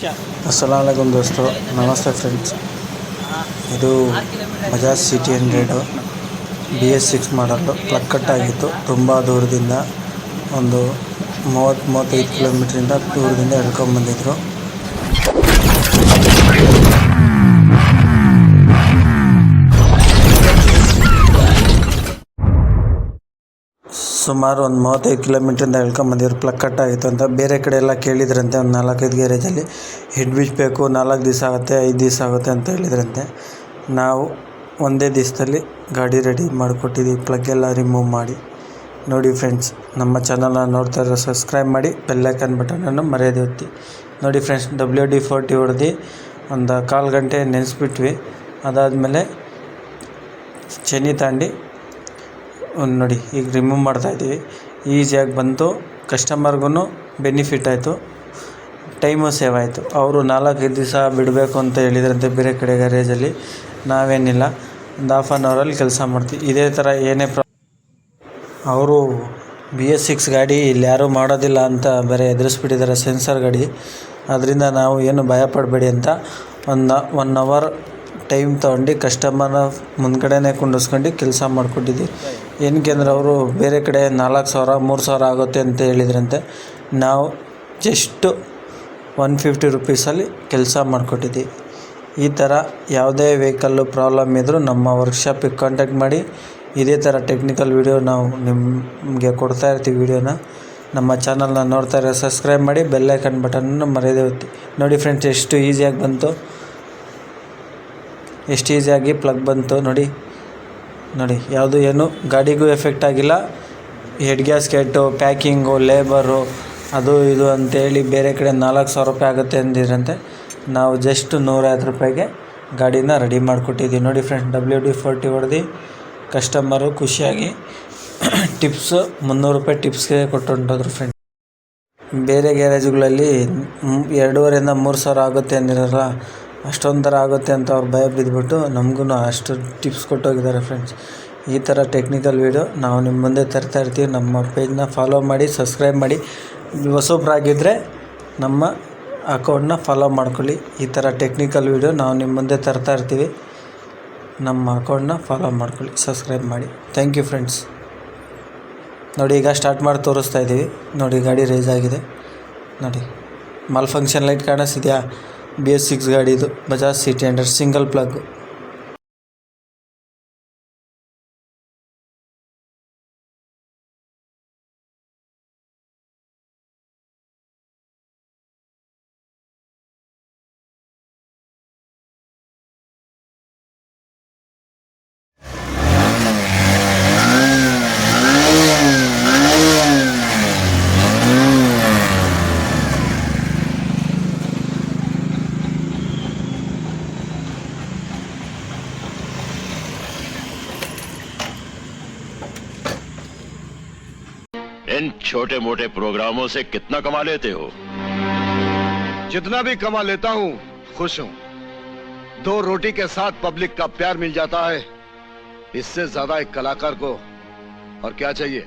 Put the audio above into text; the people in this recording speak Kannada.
अस्सलामुअलैकुम दोस्तों, नमस्ते फ्रेंड्स। ಇದು ಬಜಾಜ್ CT100 BS6 ಮಾಡಲು ಪ್ಲಗ್ ಕಟ್ ಆಗಿತ್ತು. ತುಂಬ ದೂರದಿಂದ ಒಂದು 30-35 ಕಿಲೋಮೀಟ್ರಿಂದ ದೂರದಿಂದ ಎಳ್ಕೊಂಬಂದಿದ್ರು. ಸುಮಾರು ಒಂದು 35 ಕಿಲೋಮೀಟ್ರಿಂದ ಎಳ್ಕೊಂಬಂದಿದ್ರು. ಪ್ಲಗ್ ಕಟ್ ಆಗಿತ್ತು ಅಂತ ಬೇರೆ ಕಡೆ ಎಲ್ಲ ಕೇಳಿದ್ರಂತೆ. ಒಂದು 4-5 ಗ್ಯಾರೇಜಲ್ಲಿ ಹೆಡ್ ಬಿಚ್ಚಬೇಕು, 4 ದಿವಸ ಆಗುತ್ತೆ, 5 ದಿವಸ ಆಗುತ್ತೆ ಅಂತ ಹೇಳಿದ್ರಂತೆ. ನಾವು ಒಂದೇ ದಿವಸದಲ್ಲಿ ಗಾಡಿ ರೆಡಿ ಮಾಡಿಕೊಟ್ಟಿದ್ದೀವಿ. ಪ್ಲಗ್ ಎಲ್ಲ ರಿಮೂವ್ ಮಾಡಿ ನೋಡಿ ಫ್ರೆಂಡ್ಸ್. ನಮ್ಮ ಚಾನಲ್ನ ನೋಡ್ತಾ ಇರೋ ಸಬ್ಸ್ಕ್ರೈಬ್ ಮಾಡಿ, ಬೆಲ್ ಐಕಾನ್ ಬಟನನ್ನು ಮರೆಯದೆ ಒತ್ತಿ. ನೋಡಿ ಫ್ರೆಂಡ್ಸ್, WD-40 ಹೊಡೆದು ಒಂದು 1/4 ಗಂಟೆ ನೆನೆಸ್ಬಿಟ್ವಿ. ಅದಾದಮೇಲೆ ಚೆನ್ನಿ ತಾಂಡಿ ನೋಡಿ ಈಗ ರಿಮೂವ್ ಮಾಡ್ತಾಯಿದ್ದೀವಿ. ಈಸಿಯಾಗಿ ಬಂತು, ಕಸ್ಟಮರ್ಗೂ ಬೆನಿಫಿಟ್ ಆಯಿತು, ಟೈಮು ಸೇವ್ ಆಯಿತು. ಅವರು 4-5 ದಿವಸ ಬಿಡಬೇಕು ಅಂತ ಹೇಳಿದ್ರಂತೆ ಬೇರೆ ಕಡೆ ಗ್ಯಾರೇಜಲ್ಲಿ. ನಾವೇನಿಲ್ಲ, ಒಂದು ½ ಆನ್ ಅವರಲ್ಲಿ ಕೆಲಸ ಮಾಡ್ತೀವಿ. ಇದೇ ಥರ ಏನೇ ಅವರು BS6 ಗಾಡಿ ಇಲ್ಲಿ ಯಾರೂ ಮಾಡೋದಿಲ್ಲ ಅಂತ ಬೇರೆ ಎದುರಿಸ್ಬಿಟ್ಟಿದ್ದಾರೆ, ಸೆನ್ಸರ್ ಗಾಡಿ. ಅದರಿಂದ ನಾವು ಏನು ಭಯಪಡಬೇಡಿ ಅಂತ ಒಂದು 1 ಅವರ್ ಟೈಮ್ ತೊಗೊಂಡು ಕಸ್ಟಮರ್ನ ಮುಂದ್ಗಡೆನೇ ಕುಂಡಿಸ್ಕೊಂಡು ಕೆಲಸ ಮಾಡಿಕೊಟ್ಟಿದ್ದೀವಿ. ಏನಕ್ಕೆ ಅಂದರೆ ಅವರು ಬೇರೆ ಕಡೆ 4,000 3,000 ಆಗುತ್ತೆ ಅಂತ ಹೇಳಿದ್ರಂತೆ. ನಾವು ಜಸ್ಟು 150 ರುಪೀಸಲ್ಲಿ ಕೆಲಸ ಮಾಡಿಕೊಟ್ಟಿದ್ದೀವಿ. ಈ ಥರ ಯಾವುದೇ ವೆಹಿಕಲ್ಲು ಪ್ರಾಬ್ಲಮ್ ಇದ್ದರೂ ನಮ್ಮ ವರ್ಕ್ಶಾಪಿಗೆ ಕಾಂಟ್ಯಾಕ್ಟ್ ಮಾಡಿ. ಇದೇ ಥರ ಟೆಕ್ನಿಕಲ್ ವೀಡಿಯೋ ನಾವು ನಿಮಗೆ ಕೊಡ್ತಾ ಇರ್ತೀವಿ. ವೀಡಿಯೋನ ನಮ್ಮ ಚಾನಲ್ನ ನೋಡ್ತಾ ಇರೋ ಸಬ್ಸ್ಕ್ರೈಬ್ ಮಾಡಿ, ಬೆಲ್ ಐಕಾನ್ ಬಟನನ್ನು ಮರೆಯದೆ ಒತ್ತಿ. ನೋಡಿ ಫ್ರೆಂಡ್ಸ್, ಎಷ್ಟು ಈಸಿಯಾಗಿ ಬಂತು, ಎಷ್ಟು ಈಸಿಯಾಗಿ ಪ್ಲಗ್ ಬಂತು ನೋಡಿ. ಯಾವುದು ಏನು ಗಾಡಿಗೂ ಎಫೆಕ್ಟ್ ಆಗಿಲ್ಲ. ಹೆಡ್ ಗ್ಯಾಸ್ಕೆಟು, ಪ್ಯಾಕಿಂಗು, ಲೇಬರು, ಅದು ಇದು ಅಂತೇಳಿ ಬೇರೆ ಕಡೆ 4,000 ರೂಪಾಯಿ ಆಗುತ್ತೆ ಅಂದಿದ್ರಂತೆ. ನಾವು ಜಸ್ಟ್ 150 ರೂಪಾಯಿಗೆ ಗಾಡಿನ ರೆಡಿ ಮಾಡಿಕೊಟ್ಟಿದ್ದೀವಿ. ನೋಡಿ ಫ್ರೆಂಡ್ಸ್, WD-40 ಹೊಡೆದು ಕಸ್ಟಮರು ಖುಷಿಯಾಗಿ ಟಿಪ್ಸು 300 ರೂಪಾಯಿ ಟಿಪ್ಸ್ಗೆ ಕೊಟ್ಟು ಹೊಂಟೋದ್ರು ಫ್ರೆಂಡ್ಸ್. ಬೇರೆ ಗ್ಯಾರೇಜ್ಗಳಲ್ಲಿ 2,500 3,000 ಆಗುತ್ತೆ ಅಂದಿರಲ್ಲ, ಅಷ್ಟೊಂಥರ ಆಗುತ್ತೆ ಅಂತ ಅವ್ರು ಭಯ ಬಿದ್ದುಬಿಟ್ಟು ನಮಗೂ ಅಷ್ಟು ಟಿಪ್ಸ್ ಕೊಟ್ಟೋಗಿದ್ದಾರೆ ಫ್ರೆಂಡ್ಸ್. ಈ ಥರ ಟೆಕ್ನಿಕಲ್ ವೀಡಿಯೋ ನಾವು ನಿಮ್ಮ ಮುಂದೆ ತರ್ತಾ ಇರ್ತೀವಿ. ನಮ್ಮ ಪೇಜ್ನ ಫಾಲೋ ಮಾಡಿ, ಸಬ್ಸ್ಕ್ರೈಬ್ ಮಾಡಿ. ಹೊಸಬ್ರಾಗಿದ್ದರೆ ನಮ್ಮ ಅಕೌಂಟ್ನ ಫಾಲೋ ಮಾಡ್ಕೊಳ್ಳಿ. ಈ ಥರ ಟೆಕ್ನಿಕಲ್ ವೀಡಿಯೋ ನಾವು ನಿಮ್ಮ ಮುಂದೆ ತರ್ತಾ ಇರ್ತೀವಿ. ನಮ್ಮ ಅಕೌಂಟ್ನ ಫಾಲೋ ಮಾಡ್ಕೊಳ್ಳಿ, ಸಬ್ಸ್ಕ್ರೈಬ್ ಮಾಡಿ. Thank you friends. ನೋಡಿ, ಈಗ ಸ್ಟಾರ್ಟ್ ಮಾಡಿ ತೋರಿಸ್ತಾ ಇದ್ದೀವಿ. ನೋಡಿ, ಗಾಡಿ ರೈಸ್ ಆಗಿದೆ. ನೋಡಿ, ಮಾಲ್ ಫಂಕ್ಷನ್ ಲೈಟ್ ಕಾಣಿಸ್ತಿದೆಯಾ? BS6 ಗಾಡಿದು ಬಜಾಜ್ CT100 ಸಿಂಗಲ್ ಪ್ಲಗ್. इन छोटे मोटे प्रोग्रामों से कितना कमा लेते हो? जितना भी कमा लेता हूँ खुश हूँ। 2 रोटी के साथ पब्लिक का प्यार मिल जाता है, इससे ज्यादा एक कलाकार को और क्या चाहिए।